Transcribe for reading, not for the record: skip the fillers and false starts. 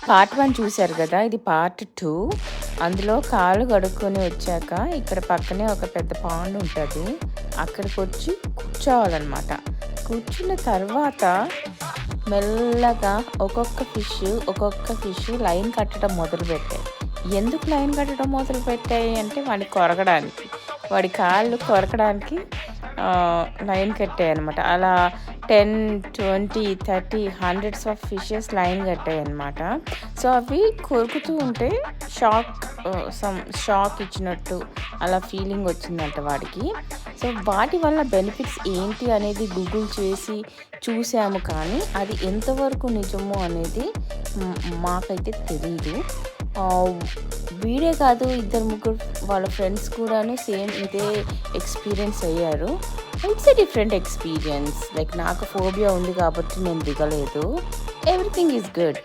Part 1 చూసారు కదా! ఇది పార్ట్ 2. అందులో కాళ్ళు కడుక్కొని వచ్చాక ఇక్కడ పక్కనే ఒక పెద్ద పాండ్ ఉంటది. అక్కడికొచ్చి కూర్చోవాలనమాట. కూర్చున్న తర్వాత మెల్లగా ఒక్కొక్క ఫిష్ లైన్ కట్టడం మొదలుపెట్టాయి. ఎందుకు లైన్ కట్టడం మొదలుపెట్టాయి అంటే వాడిని కొరకడానికి. వాడి కాళ్ళు కొరకడానికి లైన్ కట్టాయనమాట. అలా 10, 20, 30 హండ్రెడ్స్ ఆఫ్ ఫిషెస్ లైన్ కట్టాయన్నమాట. సో అవి కొరుకుతూ ఉంటే షాక్ ఇచ్చినట్టు అలా ఫీలింగ్ వచ్చిందంట వాడికి. సో వాటి వల్ల బెనిఫిట్స్ ఏంటి అనేది గూగుల్ చేసి చూసాము, కానీ అది ఎంతవరకు నిజమో అనేది మాకైతే తెలీదు. వీడే కాదు, 2-3 వాళ్ళ ఫ్రెండ్స్ కూడాను సేమ్ ఇదే ఎక్స్పీరియన్స్ అయ్యారు. It's a different experience. Like నాకు ఫోబియా ఉంది కాబట్టి నేను దిగలేదు. Everything is good.